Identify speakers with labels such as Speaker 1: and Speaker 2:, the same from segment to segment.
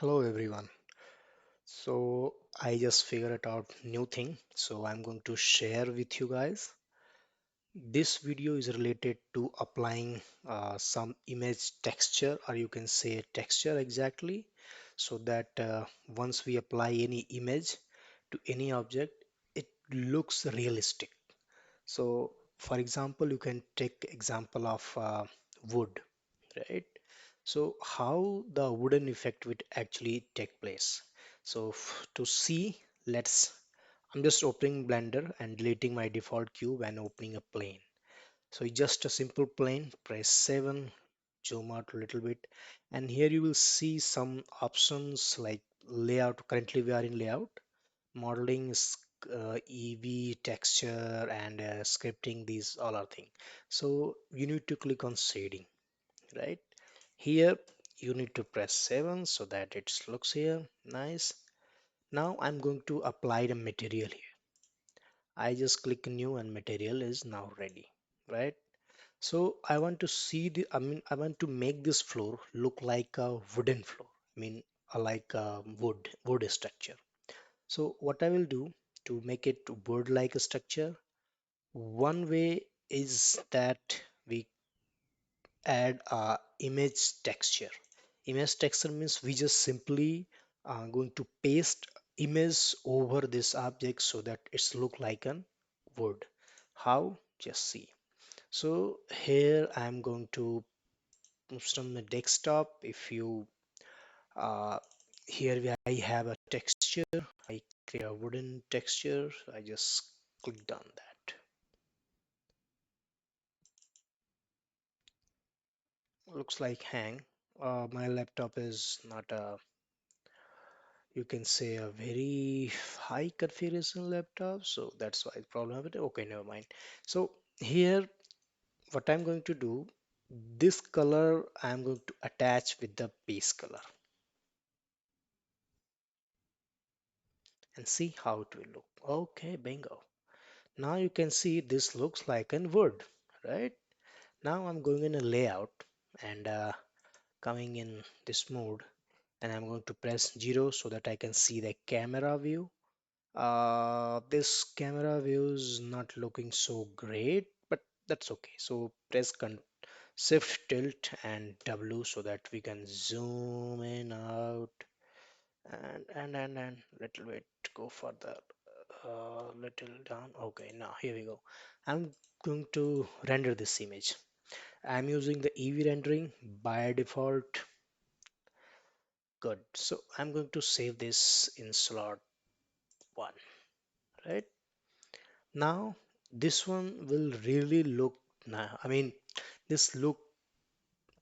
Speaker 1: Hello everyone. So I just figured out new thing. So I'm going to share with you guys. This video is related to applying some image texture, or you can say texture exactly, so that once we apply any image to any object, it looks realistic. So for example, you can take example of wood, right? So how the wooden effect would actually take place. So to see, let's I'm just opening Blender and deleting my default cube and opening a plane. So it's just a simple plane, press 7, zoom out a little bit, and here you will see some options like layout. Currently we are in layout, modeling, EV, texture, and scripting. These all are things. So you need to click on shading, right? Here you need to press 7 so that it looks here nice. Now I'm going to apply the material here. I just click new and material is now ready, right? So I want to see I want to make this floor look like a wooden floor. Like a wood structure. So what I will do to make it wood like a structure, one way is that we add a image texture means we just simply going to paste image over this object so that it's look like an wood. How? Just see. So here I'm going to post on the desktop. If you uh, I have a texture, I create a wooden texture. I just clicked on that. Looks like hang. My laptop is not a, you can say, a very high configuration laptop, so that's why the problem with it. Okay, never mind. So here what I'm going to do, this color I'm going to attach with the base color and see how it will look. Okay, bingo. Now you can see this looks like an word, right? Now I'm going in a layout and coming in this mode, and I'm going to press 0 so that I can see the camera view. This camera view is not looking so great, but that's okay. So press Shift tilt and W so that we can zoom in out and little bit go further, little down. Okay, now here we go. I'm going to render this image. I'm using the Eevee rendering by default. Good. So I'm going to save this in slot 1, right? Now this one will really look now. This look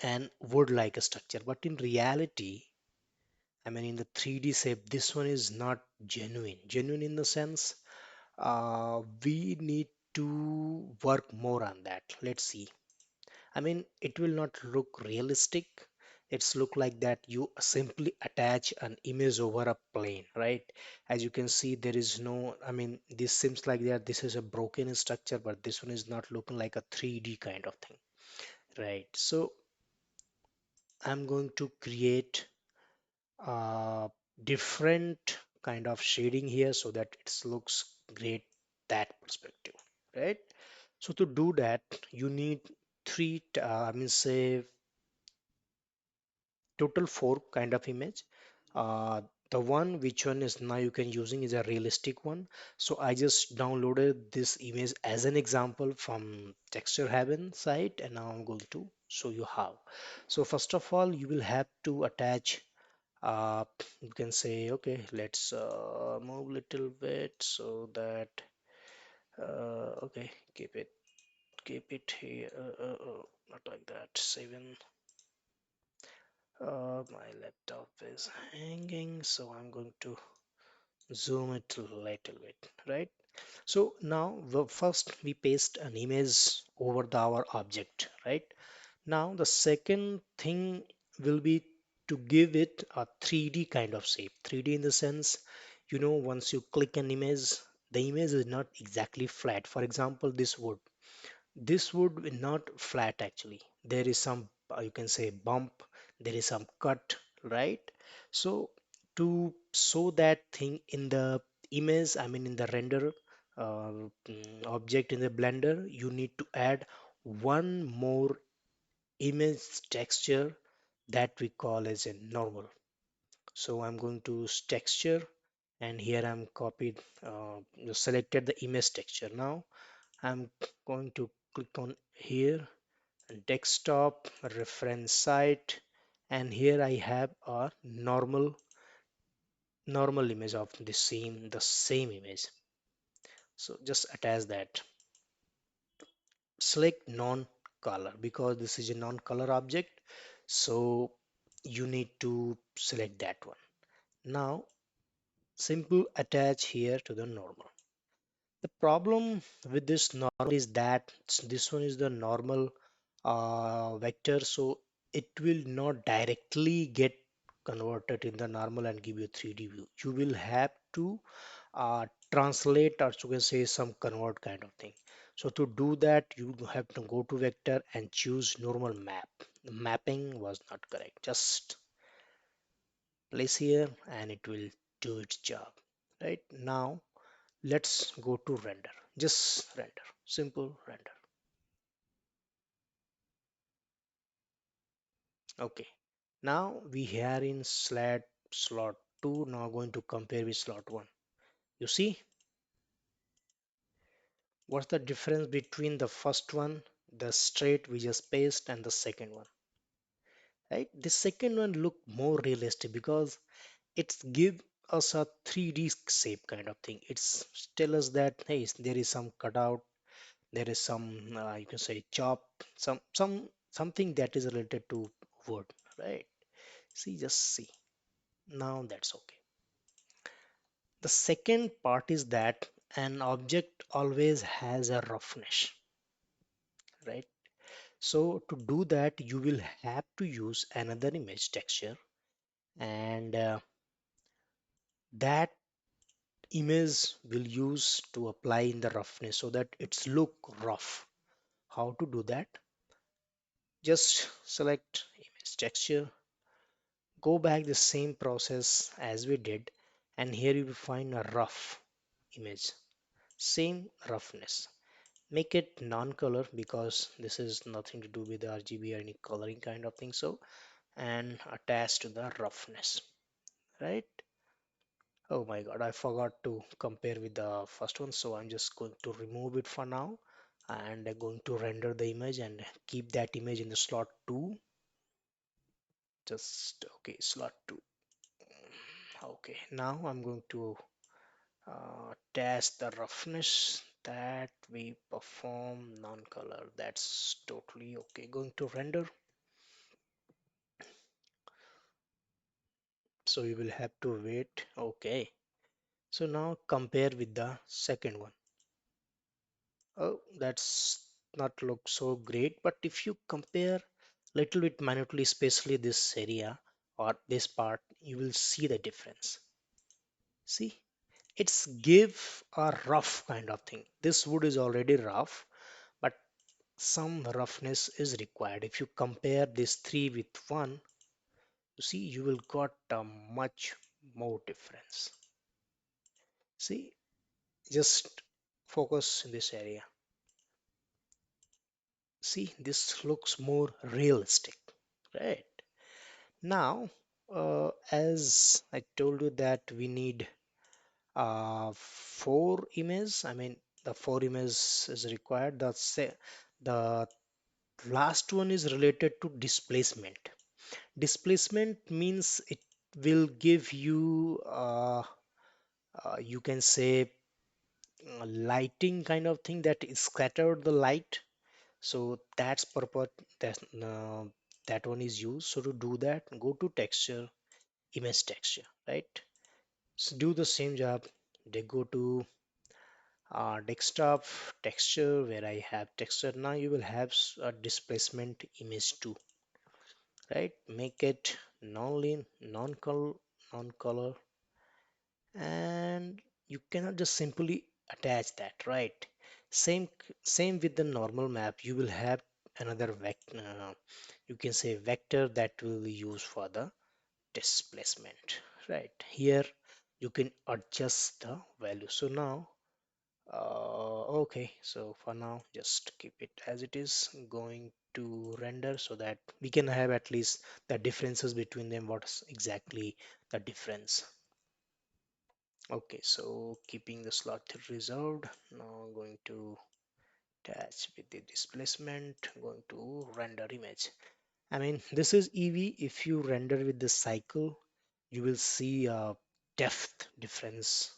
Speaker 1: and would like a structure, but in reality, in the 3D shape, this one is not genuine. Genuine in the sense, we need to work more on that. Let's see. It will not look realistic. It's look like that you simply attach an image over a plane, right? As you can see, there is no, this seems like that this is a broken structure, but this one is not looking like a 3D kind of thing, right? So I'm going to create a different kind of shading here so that it looks great that perspective, right? So to do that, you need say total 4 kind of image. uh, the one which one is now you can using is a realistic one, so I just downloaded this image as an example from texture heaven site, and now I'm going to show you how. So first of all, you will have to attach, uh, you can say, okay, let's move little bit so that okay, keep it here, not like that, 7. My laptop is hanging, so I'm going to zoom it a little bit, right? So now first we paste an image over our object, right? Now the second thing will be to give it a 3D kind of shape. 3D in the sense, once you click an image, the image is not exactly flat. For example, this would be not flat actually. There is some, you can say, bump, there is some cut, right? So to show that thing in the image, I mean in the render object in the Blender, you need to add one more image texture that we call as a normal. So I'm going to texture, and here I'm copied, selected the image texture. Now I'm going to click on here, desktop, reference site, and here I have a normal image of the same image. So just attach that. Select non-color because this is a non-color object. So you need to select that one. Now simple attach here to the normal. The problem with this normal is that this one is the normal vector, so it will not directly get converted in the normal and give you 3D view. You will have to translate, or you can say some convert kind of thing. So to do that, you have to go to vector and choose normal map. The mapping was not correct. Just place here and it will do its job. Right now, let's go to render. Just render, simple render. Okay. Now we are in slot 2. Now going to compare with slot 1. You see what's the difference between the first one, the straight we just paste, and the second one, right? The second one look more realistic because it's give us a 3D shape kind of thing. It's tell us that hey, there is some cutout, there is some you can say chop, something that is related to wood, right? See, just see. Now that's okay. The second part is that an object always has a roughness, right? So to do that, you will have to use another image texture, and that image will use to apply in the roughness so that it's look rough. How to do that? Just select image texture, go back the same process as we did, and here you will find a rough image, same roughness. Make it non-color because this is nothing to do with RGB or any coloring kind of thing. So, and attach to the roughness, right? Oh my god, I forgot to compare with the first one, so I'm just going to remove it for now, and I'm going to render the image and keep that image in the slot 2. Just okay, slot 2. Okay, now I'm going to test the roughness that we perform non-color. That's totally okay. Going to render. So you will have to wait. Okay. So now compare with the second one. Oh, that's not look so great. But if you compare little bit minutely, especially this area or this part, you will see the difference. See, it's give a rough kind of thing. This wood is already rough, but some roughness is required. If you compare this three with one, you see you will got a much more difference. See, just focus in this area. See, this looks more realistic, right? Now, as I told you that we need four images. I mean, the four images is required. The last one is related to displacement. Displacement means it will give you, you can say, lighting kind of thing that is scattered the light. So that's purpose that that one is used. So to do that, go to texture, image texture, right? So do the same job. They go to desktop texture where I have texture. Now you will have a displacement image too, right? Make it non-color, non-color, and you cannot just simply attach that, right? Same with the normal map. You will have another vector. You can say vector that will be used for the displacement. Right here you can adjust the value. So now okay, so for now just keep it as it is, going to render so that we can have at least the differences between them, what's exactly the difference. Okay, so keeping the slot reserved, now going to attach with the displacement, going to render image. I mean, this is easy. If you render with the cycle, you will see a depth difference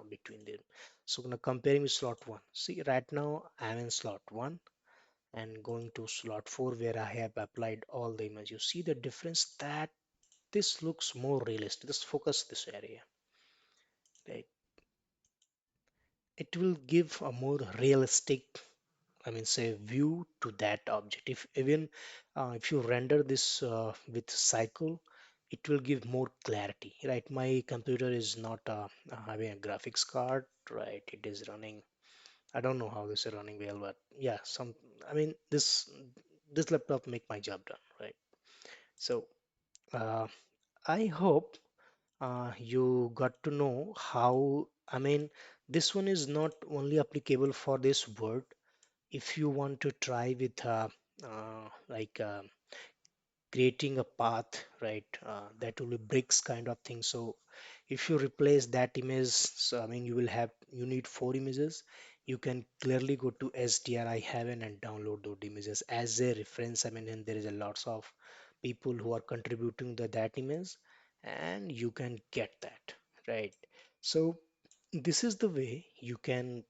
Speaker 1: between them. So now comparing with slot 1. See, right now I'm in slot 1 and going to slot 4 where I have applied all the image. You see the difference that this looks more realistic. Just focus this area. Right? It will give a more realistic, I mean, say view to that object. If even if you render this with cycle, it will give more clarity, right? My computer is not having a graphics card, right? It is running. I don't know how this is running well, but yeah, some. I mean, this laptop make my job done, right? So uh, I hope you got to know how. I mean, this one is not only applicable for this word. If you want to try with like creating a path, right, that will be bricks kind of thing. So if you replace that image, so I mean you will have, you need 4 images, you can clearly go to SDRI Heaven and download those images as a reference. I mean, and there is a lots of people who are contributing to that image, and you can get that, right? So this is the way you can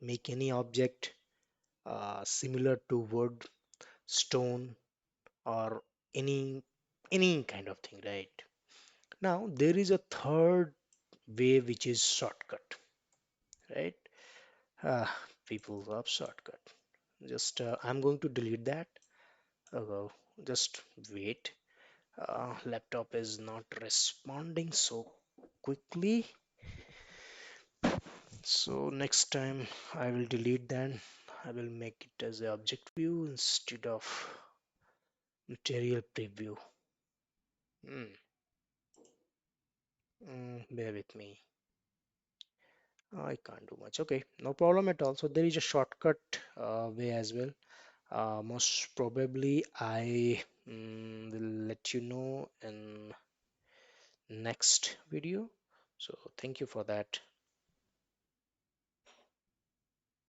Speaker 1: make any object similar to wood, stone, or any any kind of thing, right? Now there is a third way which is shortcut, right? uh, People love shortcut. Just I'm going to delete that. uh, just wait. Laptop is not responding so quickly, so next time I will delete that. I will make it as a object view instead of material preview. Bear with me. I can't do much. Okay, no problem at all. So there is a shortcut way as well. Most probably I will let you know in next video. So thank you for that.